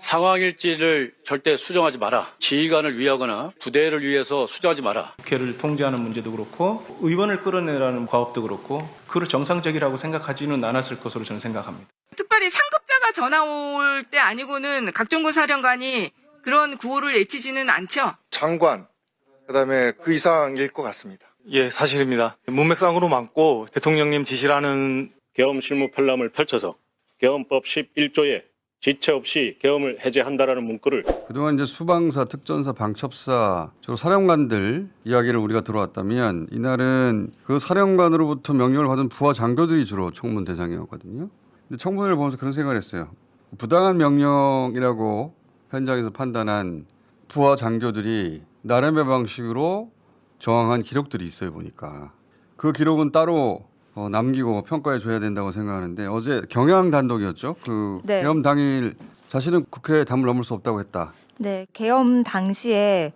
상황일지를 절대 수정하지 마라. 지휘관을 위하거나 부대를 위해서 수정하지 마라. 국회를 통제하는 문제도 그렇고 의원을 끌어내라는 과업도 그렇고 그걸 정상적이라고 생각하지는 않았을 것으로 저는 생각합니다. 특별히 상급자가 전화 올 때 아니고는 각종군 사령관이 그런 구호를 외치지는 않죠. 장관, 그다음에 그 이상일 것 같습니다. 예, 사실입니다. 문맥상으로 맞고 대통령님 지시라는 계엄 실무 편람을 펼쳐서 계엄법 11조에 지체 없이 계엄을 해제한다라는 문구를 그동안 이제 수방사, 특전사, 방첩사 주로 사령관들 이야기를 우리가 들어왔다면 이날은 그 사령관으로부터 명령을 받은 부하 장교들이 주로 청문 대상이었거든요. 근데 청문회를 보면서 그런 생각을 했어요. 부당한 명령이라고 현장에서 판단한 부하 장교들이 나름의 방식으로 저항한 기록들이 있어요. 보니까 그 기록은 따로 남기고 평가해 줘야 된다고 생각하는데 어제 경향 단독이었죠. 그 네. 계엄 당일 자신은 국회 담을 넘을 수 없다고 했다. 네, 계엄 당시에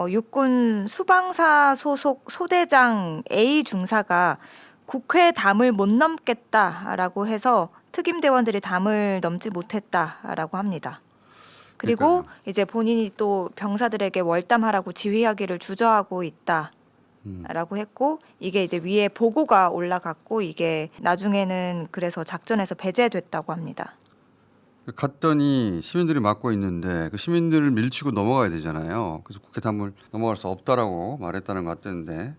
육군 수방사 소속 소대장 A 중사가 국회 담을 못 넘겠다라고 해서 특임대원들이 담을 넘지 못했다라고 합니다. 그리고 그러니까요. 이제 본인이 또 병사들에게 월담하라고 지휘하기를 주저하고 있다. 라고 했고 이게 이제 위에 보고가 올라갔고 이게 나중에는 그래서 작전에서 배제됐다고 합니다. 갔더니 시민들이 막고 있는데 그 시민들을 밀치고 넘어가야 되잖아요. 그래서 국회 담을 넘어갈 수 없다라고 말했다는 것 같던데.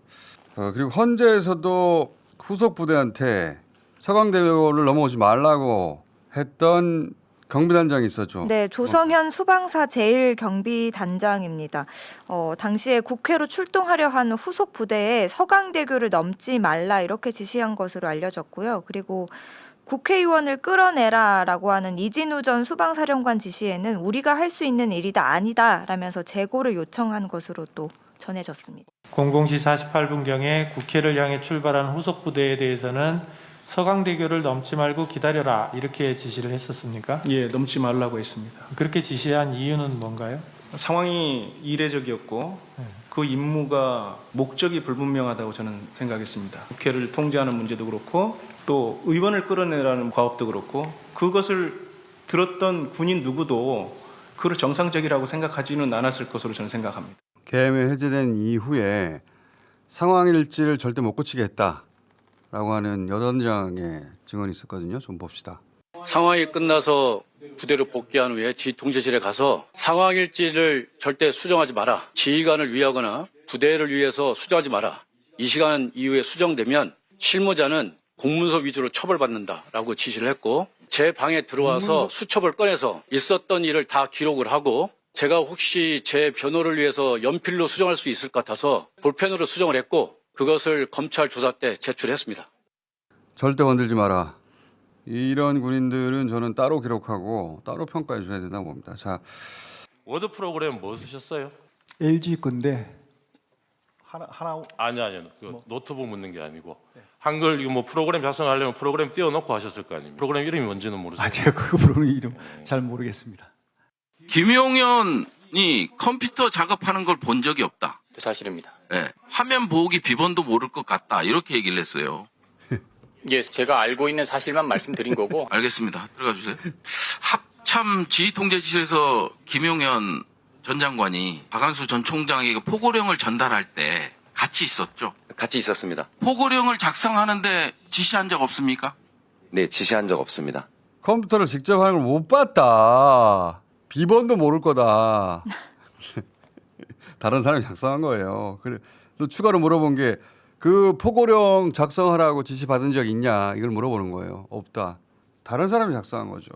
그리고 헌재에서도 후속 부대한테 서강대교를 넘어오지 말라고 했던 경비단장이 있었죠. 네, 조성현 수방사 제1경비단장입니다. 당시에 국회로 출동하려 한 후속 부대에 서강대교를 넘지 말라 이렇게 지시한 것으로 알려졌고요. 그리고 국회의원을 끌어내라라고 하는 이진우 전 수방사령관 지시에는 우리가 할 수 있는 일이다 아니다 라면서 재고를 요청한 것으로 또 전해졌습니다. 00시 48분경에 국회를 향해 출발한 후속 부대에 대해서는 서강대교를 넘지 말고 기다려라 이렇게 지시를 했었습니까? 예, 넘지 말라고 했습니다. 그렇게 지시한 이유는 뭔가요? 상황이 이례적이었고 그 임무가 목적이 불분명하다고 저는 생각했습니다. 국회를 통제하는 문제도 그렇고 또 의원을 끌어내라는 과업도 그렇고 그것을 들었던 군인 누구도 그걸 정상적이라고 생각하지는 않았을 것으로 저는 생각합니다. 계엄이 해제된 이후에 상황일지를 절대 못 고치게 했다라고 하는 여단장의 증언이 있었거든요. 좀 봅시다. 상황이 끝나서 부대로 복귀한 후에 지휘통제실에 가서 상황일지를 절대 수정하지 마라. 지휘관을 위하거나 부대를 위해서 수정하지 마라. 이 시간 이후에 수정되면 실무자는 공문서 위주로 처벌받는다라고 지시를 했고 제 방에 들어와서 수첩을 꺼내서 있었던 일을 다 기록을 하고 제가 혹시 제 변호를 위해서 연필로 수정할 수 있을 것 같아서 볼펜으로 수정을 했고 그것을 검찰 조사 때 제출했습니다. 절대 건들지 마라. 이런 군인들은 저는 따로 기록하고 따로 평가해 줘야 된다고 봅니다. 자, 워드 프로그램 뭐 쓰셨어요? LG 건데 하나 아니요. 그 노트북 묻는 게 아니고 한글 이거 뭐 프로그램 작성하려면 프로그램 띄워놓고 하셨을 거 아닙니까? 프로그램 이름이 뭔지는 모르세요? 제가 그 프로그램 이름 잘 모르겠습니다. 김용현이 컴퓨터 작업하는 걸 본 적이 없다. 사실입니다. 네. 화면 보기 비번도 모를 것 같다. 이렇게 얘기를 했어요. 예, 제가 알고 있는 사실만 말씀드린 거고. 알겠습니다. 들어가 주세요. 합참 지휘통제실에서 김용현 전 장관이 박한수 전 총장에게 포고령을 전달할 때 같이 있었죠? 같이 있었습니다. 포고령을 작성하는데 지시한 적 없습니까? 네, 지시한 적 없습니다. 컴퓨터를 직접 하는 걸 못 봤다. 비번도 모를 거다. 다른 사람이 작성한 거예요. 그래. 또 추가로 물어본 게 그 포고령 작성하라고 지시 받은 적 있냐 이걸 물어보는 거예요. 없다. 다른 사람이 작성한 거죠.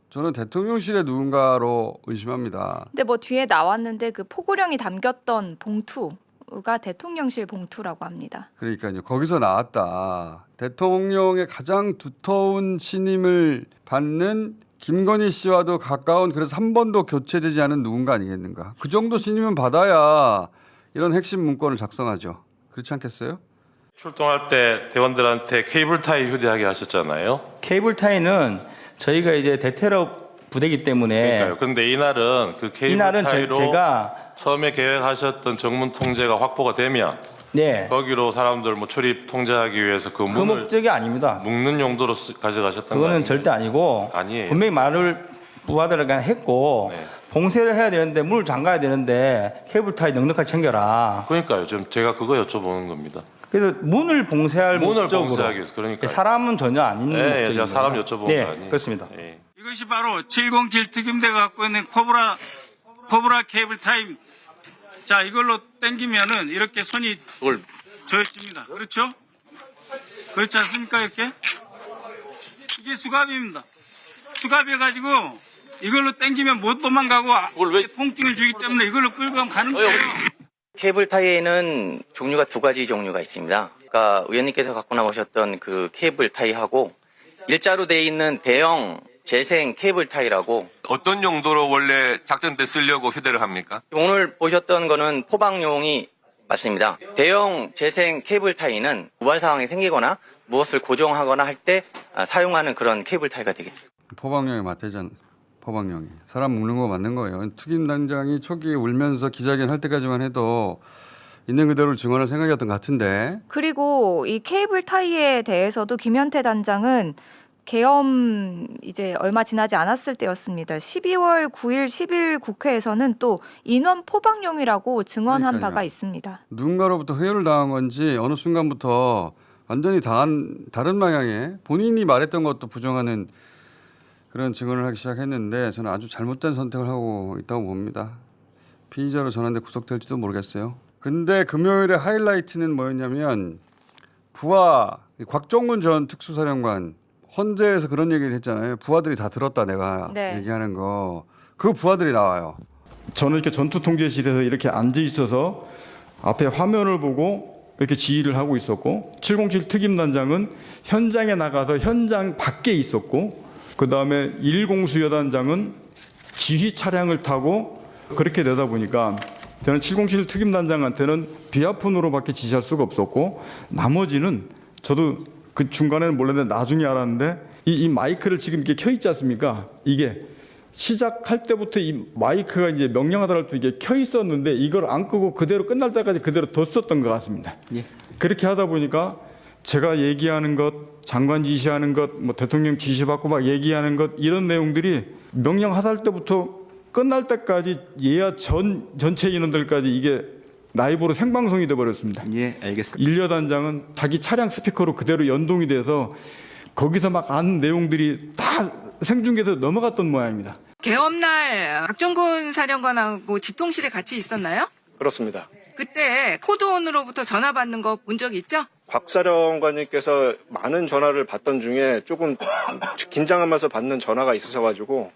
저는 대통령실의 누군가로 의심합니다. 근데 뭐 뒤에 나왔는데 그 포고령이 담겼던 봉투가 대통령실 봉투라고 합니다. 그러니까요. 거기서 나왔다. 대통령의 가장 두터운 신임을 받는 김건희 씨와도 가까운 그래서 한 번도 교체되지 않은 누군가 아니겠는가. 그 정도 신임은 받아야 이런 핵심 문건을 작성하죠. 그렇지 않겠어요? 출동할 때 대원들한테 케이블 타이 휴대하게 하셨잖아요. 케이블 타이는 저희가 이제 대테러 부대이기 때문에 그러니까요. 그런데 이날은 그 케이블 이날은 타이로 제가 처음에 계획하셨던 정문 통제가 확보가 되면 네. 거기로 사람들 뭐 출입 통제하기 위해서 그 그 문을 목적이 아닙니다. 묶는 용도로 가져가셨던 거 그거는 아니에요? 절대 아니고 아니에요. 분명히 말을 부하들을 그냥 했고 네. 봉쇄를 해야 되는데 문을 잠가야 되는데 케이블 타이 넉넉하게 챙겨라. 그러니까요. 지금 제가 그거 여쭤보는 겁니다. 그래서 문을 봉쇄할 문을 목적으로. 봉쇄하기 위해서 그러니까. 사람은 전혀 아닌 네, 목적입니다. 제가 사람 여쭤본 네, 거 아니에요. 그렇습니다. 예. 이것이 바로 707 특임대가 갖고 있는 코브라 케이블 타임. 자, 이걸로 당기면은 이렇게 손이 조여집니다. 그렇죠? 그렇지 않습니까? 이렇게? 이게 수갑입니다. 수갑해가지고 이걸로 당기면 못 도망가고 통증을 주기 때문에 이걸로 끌고 가는 거예요. 케이블 타이에는 종류가 두 가지 종류가 있습니다. 그러니까 의원님께서 갖고 나오셨던 그 케이블 타이하고 일자로 돼 있는 대형 재생 케이블 타이라고. 어떤 용도로 원래 작전 때 쓰려고 휴대를 합니까? 오늘 보셨던 거는 포방용이 맞습니다. 대형 재생 케이블 타이는 우발 상황이 생기거나 무엇을 고정하거나 할 때 사용하는 그런 케이블 타이가 되겠습니다. 포방령이 맞대잖아. 포방령이. 사람 묶는 거 맞는 거예요. 특임단장이 초기에 울면서 기자회견 할 때까지만 해도 있는 그대로를 증언할 생각이었던 것 같은데. 그리고 이 케이블 타이에 대해서도 김현태 단장은 계엄 이제 얼마 지나지 않았을 때였습니다. 12월 9일, 10일 국회에서는 또 인원 포박용이라고 증언한 그러니까요. 바가 있습니다. 누군가로부터 회유를 당한 건지 어느 순간부터 완전히 다른 방향의 본인이 말했던 것도 부정하는 그런 증언을 하기 시작했는데 저는 아주 잘못된 선택을 하고 있다고 봅니다. 피의자로 전환돼 구속될지도 모르겠어요. 근데 금요일에 하이라이트는 뭐였냐면 부하 곽종근 전 특수사령관 헌재에서 그런 얘기를 했잖아요. 부하들이 다 들었다 내가 네. 얘기하는 거. 그 부하들이 나와요. 저는 이렇게 전투 통제실에서 이렇게 앉아 있어서 앞에 화면을 보고 이렇게 지휘를 하고 있었고 707 특임단장은 현장에 나가서 현장 밖에 있었고 그다음에 1공수 여단장은 지휘 차량을 타고 그렇게 되다 보니까 저는 707 특임단장한테는 비아폰으로밖에 지시할 수가 없었고 나머지는 저도 그 중간에는 몰랐는데 나중에 알았는데 이 마이크를 지금 이렇게 켜 있지 않습니까? 이게 시작할 때부터 이 마이크가 이제 명령하더라도 이게 켜 있었는데 이걸 안 끄고 그대로 끝날 때까지 그대로 뒀었던 것 같습니다. 예. 그렇게 하다 보니까 제가 얘기하는 것, 장관 지시하는 것, 뭐 대통령 지시받고 막 얘기하는 것 이런 내용들이 명령하달 때부터 끝날 때까지 예하 전체 인원들까지 이게 라이브로 생방송이 돼버렸습니다. 예, 알겠습니다. 일여단장은 자기 차량 스피커로 그대로 연동이 돼서 거기서 막 아는 내용들이 다 생중계에서 넘어갔던 모양입니다. 계엄날 박종근 사령관하고 지통실에 같이 있었나요? 그렇습니다. 그때 코드원으로부터 전화 받는 거 본 적 있죠? 곽 사령관님께서 많은 전화를 받던 중에 조금 긴장하면서 받는 전화가 있으셔가지고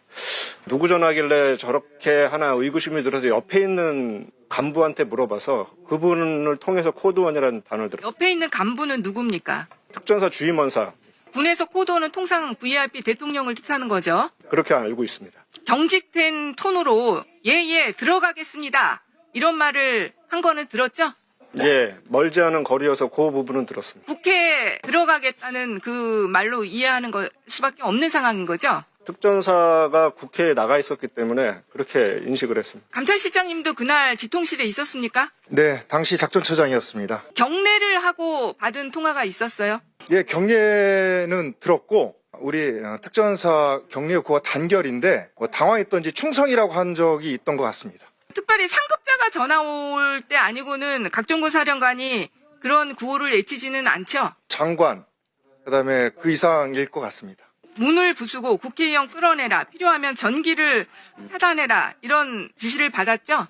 누구 전화길래 저렇게 하나 의구심이 들어서 옆에 있는 간부한테 물어봐서 그분을 통해서 코드원이라는 단어를 들었어요. 옆에 있는 간부는 누굽니까? 특전사 주임원사 군에서 코드원은 통상 VIP 대통령을 뜻하는 거죠. 그렇게 알고 있습니다. 경직된 톤으로 예, 들어가겠습니다. 이런 말을 한 거는 들었죠? 예, 멀지 않은 거리여서 그 부분은 들었습니다. 국회에 들어가겠다는 그 말로 이해하는 것 수밖에 없는 상황인 거죠? 특전사가 국회에 나가 있었기 때문에 그렇게 인식을 했습니다. 감찰실장님도 그날 지통실에 있었습니까? 네, 당시 작전처장이었습니다. 경례를 하고 받은 통화가 있었어요? 예, 경례는 들었고 우리 특전사 경례 그거 단결인데 당황했던지 충성이라고 한 적이 있던 것 같습니다. 특별히 상급자가 전화 올 때 아니고는 각종군 사령관이 그런 구호를 외치지는 않죠? 장관, 그다음에 그 이상일 것 같습니다. 문을 부수고 국회의원 끌어내라, 필요하면 전기를 차단해라 이런 지시를 받았죠?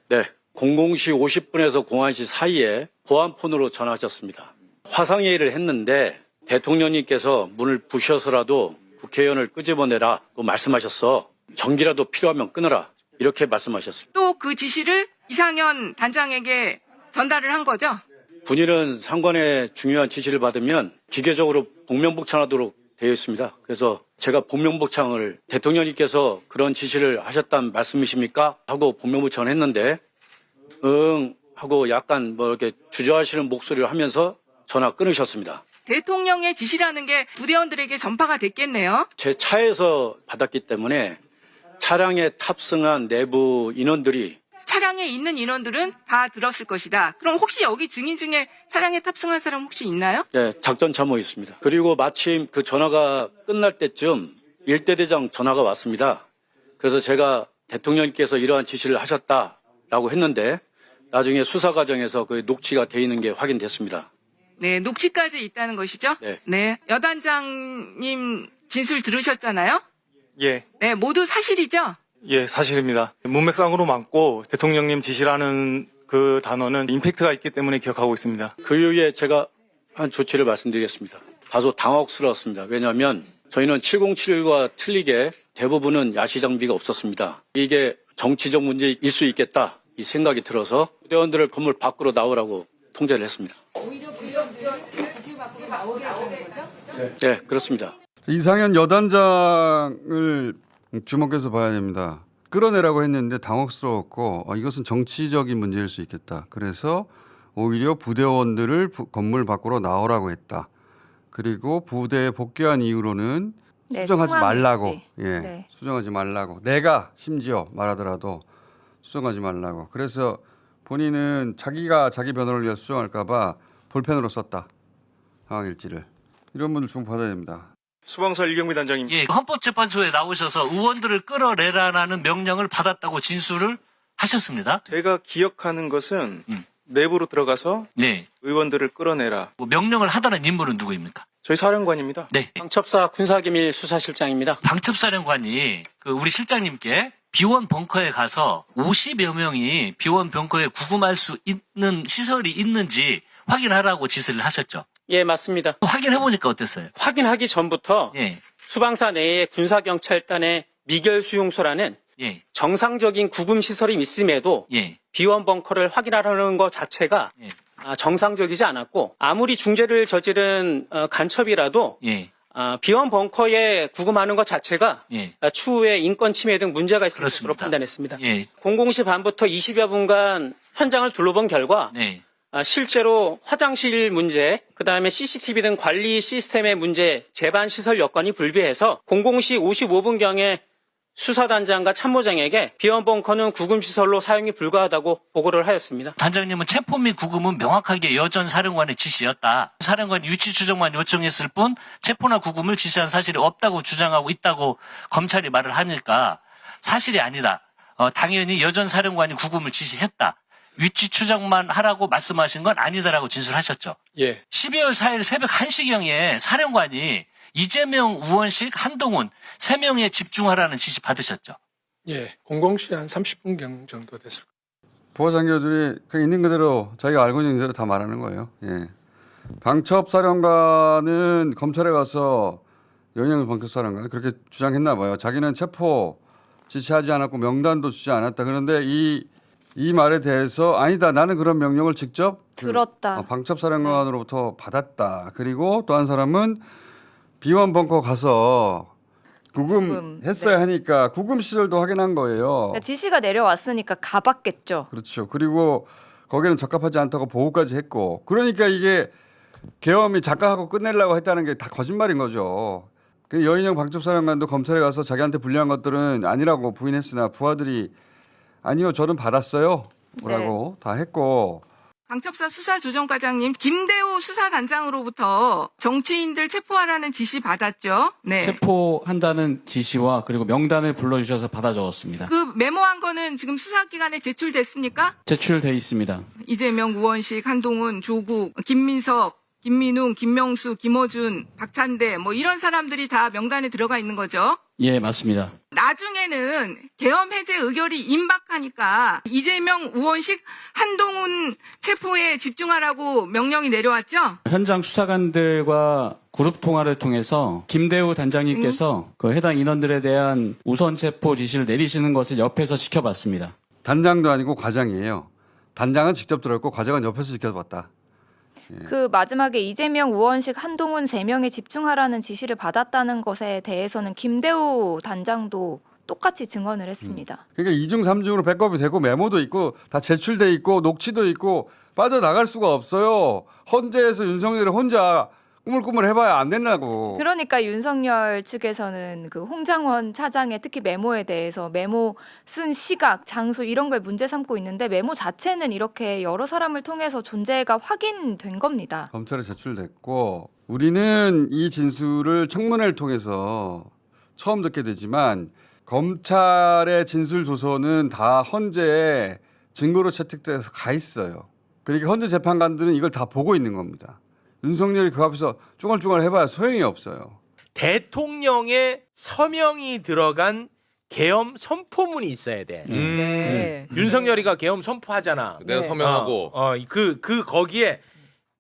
네. 00시 50분에서 01시 사이에 보안폰으로 전화하셨습니다. 화상회의를 했는데 대통령님께서 문을 부셔서라도 국회의원을 끄집어내라고 말씀하셨어. 전기라도 필요하면 끊어라. 이렇게 말씀하셨습니다. 또 그 지시를 이상현 단장에게 전달을 한 거죠? 군인은 상관의 중요한 지시를 받으면 기계적으로 복명복창하도록 되어 있습니다. 그래서 제가 복명복창을 대통령님께서 그런 지시를 하셨단 말씀이십니까? 하고 복명복창을 했는데 응 하고 약간 뭐 이렇게 주저하시는 목소리를 하면서 전화 끊으셨습니다. 대통령의 지시라는 게 부대원들에게 전파가 됐겠네요. 제 차에서 받았기 때문에 차량에 탑승한 내부 인원들이 차량에 있는 인원들은 다 들었을 것이다. 그럼 혹시 여기 증인 중에 차량에 탑승한 사람 혹시 있나요? 네, 작전 참모 있습니다. 그리고 마침 그 전화가 끝날 때쯤 일대대장 전화가 왔습니다. 그래서 제가 대통령께서 이러한 지시를 하셨다라고 했는데 나중에 수사 과정에서 그 녹취가 돼 있는 게 확인됐습니다. 네, 녹취까지 있다는 것이죠? 네. 여단장님 진술 들으셨잖아요? 예, 네, 모두 사실이죠? 예, 사실입니다. 문맥상으로 맞고 대통령님 지시라는 그 단어는 임팩트가 있기 때문에 기억하고 있습니다. 그 이후에 제가 한 조치를 말씀드리겠습니다. 다소 당혹스러웠습니다. 왜냐하면 저희는 707과 틀리게 대부분은 야시 장비가 없었습니다. 이게 정치적 문제일 수 있겠다 이 생각이 들어서 부대원들을 건물 밖으로 나오라고 통제를 했습니다. 오히려 국회 밖으로 나오게 하는 거죠? 네, 그렇습니다. 이상현 여단장을 주목해서 봐야 됩니다. 끌어내라고 했는데 당혹스러웠고 이것은 정치적인 문제일 수 있겠다. 그래서 오히려 부대원들을 건물 밖으로 나오라고 했다. 그리고 부대에 복귀한 이후로는 네, 수정하지 말라고. 상황일지. 예, 네. 수정하지 말라고. 내가 심지어 말하더라도 수정하지 말라고. 그래서 본인은 자기가 자기 변호를 위해 수정할까 봐 볼펜으로 썼다. 상황일지를. 이런 분들 주목받아야 됩니다. 수방사 일경비 단장님. 예, 헌법재판소에 나오셔서 의원들을 끌어내라라는 명령을 받았다고 진술을 하셨습니다. 제가 기억하는 것은 내부로 들어가서 네. 의원들을 끌어내라. 뭐 명령을 하다는 인물은 누구입니까? 저희 사령관입니다. 네. 방첩사 군사기밀 수사실장입니다. 방첩사령관이 우리 실장님께 비원 벙커에 가서 50여 명이 비원 벙커에 구금할 수 있는 시설이 있는지 확인하라고 지시를 하셨죠. 예, 맞습니다. 확인해보니까 어땠어요? 확인하기 전부터 예. 수방사 내에 군사경찰단의 미결수용소라는 예. 정상적인 구금 시설이 있음에도 예. 비원 벙커를 확인하라는 것 자체가 예. 정상적이지 않았고 아무리 중죄를 저지른 간첩이라도 예. 비원 벙커에 구금하는 것 자체가 예. 추후에 인권 침해 등 문제가 있을 것으로 그렇습니다. 판단했습니다. 예. 00시 반부터 20여 분간 현장을 둘러본 결과 네. 실제로 화장실 문제, 그다음에 CCTV 등 관리 시스템의 문제, 제반 시설 여건이 불비해서 00시 55분경에 수사단장과 참모장에게 비원 벙커는 구금 시설로 사용이 불가하다고 보고를 하였습니다. 단장님은 체포 및 구금은 명확하게 여전 사령관의 지시였다. 사령관이 유치 추정만 요청했을 뿐 체포나 구금을 지시한 사실이 없다고 주장하고 있다고 검찰이 말을 하니까 사실이 아니다. 당연히 여전 사령관이 구금을 지시했다. 위치 추정만 하라고 말씀하신 건 아니다라고 진술하셨죠. 예. 12월 4일 새벽 1시경에 사령관이 이재명, 우원식, 한동훈 3명에 집중하라는 지시 받으셨죠. 예, 00시 한 30분경 정도 됐을 거예요. 부하 장교들이 그냥 있는 그대로 자기가 알고 있는 그대로 다 말하는 거예요. 예. 방첩사령관은 검찰에 가서 연영일 방첩사령관 그렇게 주장했나 봐요. 자기는 체포 지시하지 않았고 명단도 주지 않았다. 그런데 이 말에 대해서 아니다. 나는 그런 명령을 직접 들었다. 방첩사령관으로부터 받았다. 그리고 또 한 사람은 비원 벙커 가서 구금했어야 하니까 구금 시설도 확인한 거예요. 그러니까 지시가 내려왔으니까 가봤겠죠. 그렇죠. 그리고 거기는 적합하지 않다고 보고까지 했고 그러니까 이게 계엄이 작가하고 끝내려고 했다는 게 다 거짓말인 거죠. 여인영 방첩사령관도 검찰에 가서 자기한테 불리한 것들은 아니라고 부인했으나 부하들이 아니요 저는 받았어요 라고 다 했고 방첩사 수사조정과장님 김대호 수사단장으로부터 정치인들 체포하라는 지시 받았죠. 네. 체포한다는 지시와 그리고 명단을 불러주셔서 받아 적었습니다. 그 메모한 거는 지금 수사기관에 제출됐습니까? 제출돼 있습니다. 이재명, 우원식, 한동훈, 조국, 김민석, 김민웅, 김명수, 김어준, 박찬대 뭐 이런 사람들이 다 명단에 들어가 있는 거죠. 예, 맞습니다. 나중에는 계엄 해제 의결이 임박하니까 이재명, 우원식, 한동훈 체포에 집중하라고 명령이 내려왔죠. 현장 수사관들과 그룹 통화를 통해서 김대우 단장님께서 그 해당 인원들에 대한 우선 체포 지시를 내리시는 것을 옆에서 지켜봤습니다. 단장도 아니고 과장이에요. 단장은 직접 들었고 과장은 옆에서 지켜봤다. 그 마지막에 이재명, 우원식, 한동훈 3명에 집중하라는 지시를 받았다는 것에 대해서는 김대우 단장도 똑같이 증언을 했습니다. 그러니까 2중 3중으로 백업이 되고 메모도 있고 다 제출돼 있고 녹취도 있고 빠져나갈 수가 없어요. 헌재에서 윤석열이 혼자 꾸물꾸물 해봐야 안 된다고. 그러니까 윤석열 측에서는 그 홍장원 차장의 특히 메모에 대해서 메모 쓴 시각, 장소 이런 걸 문제 삼고 있는데 메모 자체는 이렇게 여러 사람을 통해서 존재가 확인된 겁니다. 검찰에 제출됐고 우리는 이 진술을 청문회를 통해서 처음 듣게 되지만 검찰의 진술 조서는 다 헌재에 증거로 채택돼서 가 있어요. 그러니까 헌재 재판관들은 이걸 다 보고 있는 겁니다. 윤석열이 그 앞에서 쭈글쭈글 해봐야 소용이 없어요. 대통령의 서명이 들어간 계엄 선포문이 있어야 돼. 네. 윤석열이가 계엄 선포하잖아. 내가 서명하고. 그 거기에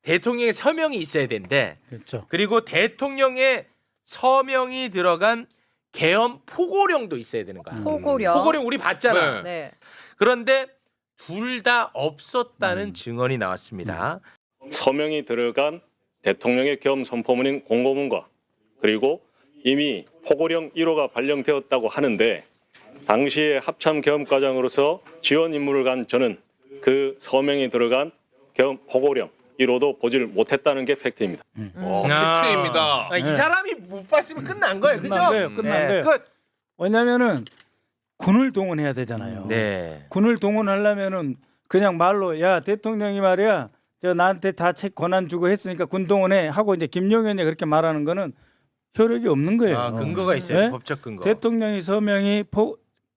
대통령의 서명이 있어야 된대. 그렇죠. 그리고 대통령의 서명이 들어간 계엄 포고령도 있어야 되는 거야. 포고령 우리 봤잖아. 네. 그런데 둘 다 없었다는 증언이 나왔습니다. 서명이 들어간 대통령의 계엄 선포문인 공고문과 그리고 이미 포고령 1호가 발령되었다고 하는데 당시에 합참 계엄과장으로서 지원 임무를 간 저는 그 서명이 들어간 계엄 포고령 1호도 보지를 못했다는 게 팩트입니다. 팩트입니다. 이 사람이 못 봤으면 끝난 거예요. 그죠? 끝난 거예요. 끝. 왜냐면은 군을 동원해야 되잖아요. 네. 군을 동원하려면은 그냥 말로 야 대통령이 말이야 저 나한테 다 책 권한 주고 했으니까 군 동원해 하고 이제 김용현이 그렇게 말하는 거는 효력이 없는 거예요. 근거가 있어요. 네? 법적 근거. 대통령이 서명이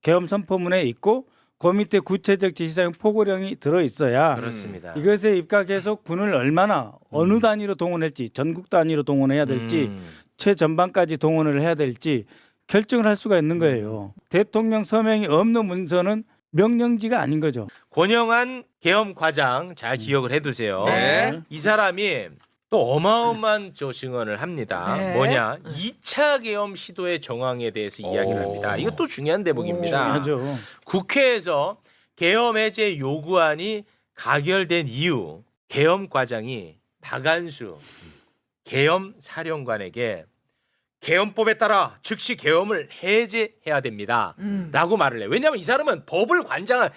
계엄 선포문에 있고 그 밑에 구체적 지시사항 포고령이 들어 있어야 그렇습니다. 이것에 입각해서 군을 얼마나 어느 단위로 동원할지 전국 단위로 동원해야 될지 최전방까지 동원을 해야 될지 결정을 할 수가 있는 거예요. 대통령 서명이 없는 문서는 명령지가 아닌 거죠. 권영한 계엄 과장 잘 기억을 해두세요. 네. 이 사람이 또 어마어마한 저 증언을 합니다. 네. 뭐냐? 2차 계엄 시도의 정황에 대해서 이야기를 합니다. 이것도 중요한 대목입니다. 중요하죠. 국회에서 계엄 해제 요구안이 가결된 이후 계엄 과장이 박안수 계엄 사령관에게 계엄법에 따라 즉시 계엄을 해제해야 됩니다. 라고 말을 해. 왜냐하면 이 사람은 법을 관장한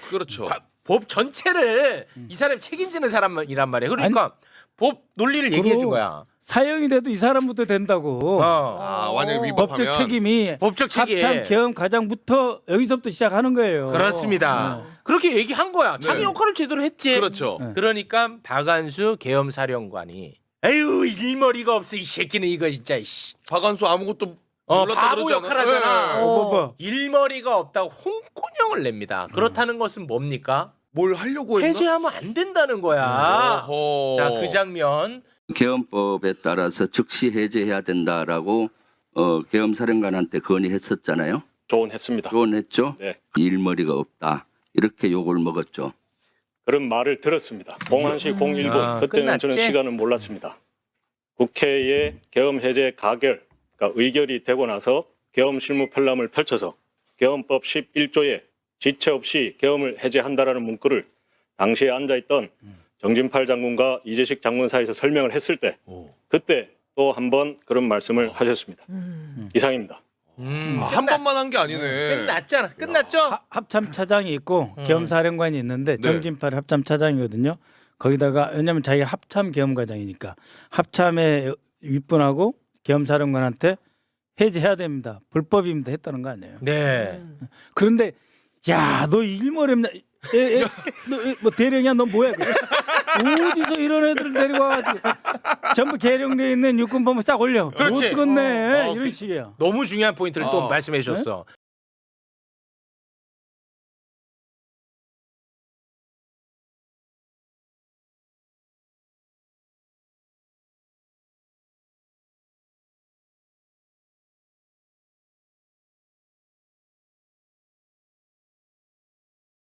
법 전체를 이 사람이 책임지는 사람이란 말이에요. 그러니까 법 논리를 얘기해 준 거야. 사형이 돼도 이 사람부터 된다고. 만약에 법적 책임이 법적 책임. 합참 계엄 과장부터 여기서부터 시작하는 거예요. 그렇습니다. 그렇게 얘기한 거야. 자기 역할을 제대로 했지. 그렇죠. 그러니까 박안수 계엄 사령관이 에휴 일머리가 없어 이 새끼는 이거 진짜. 박안수 아무것도 바보 역할 하잖아. 뭐. 일머리가 없다고 홍군형을 냅니다. 그렇다는 것은 뭡니까? 뭘 하려고 했나? 해제하면 안 된다는 거야. 자, 그 장면. 계엄법에 따라서 즉시 해제해야 된다라고 계엄사령관한테 건의했었잖아요. 조언했습니다. 조언했죠. 네. 일머리가 없다. 이렇게 욕을 먹었죠. 그런 말을 들었습니다. 01시 01분 그때는 저는 시간을 몰랐습니다. 국회의 계엄 해제 가결, 그러니까 의결이 되고 나서 계엄 실무 편람을 펼쳐서 계엄법 11조에 지체 없이 계엄을 해제한다라는 문구를 당시에 앉아있던 정진팔 장군과 이재식 장군 사이에서 설명을 했을 때 그때 또 한 번 그런 말씀을 하셨습니다. 이상입니다. 한 번만 한 게 아니네. 끝났잖아. 끝났죠? 합참차장이 있고 계엄사령관이 있는데 정진팔 합참차장이거든요. 거기다가 왜냐하면 자기가 합참 계엄과장이니까 합참에 윗분하고 계엄사령관한테 해제해야 됩니다. 불법입니다. 했다는 거 아니에요. 네. 그런데 야, 너 일머리 없나? 너 대령이야? 너 뭐야? 그래? 어디서 이런 애들을 데리고 와가지고 전부 계령돼 있는 육군법을 싹 올려. 못 그렇지. 쓰겠네. 이런 식이에요. 너무 중요한 포인트를 또 말씀해 주셨어.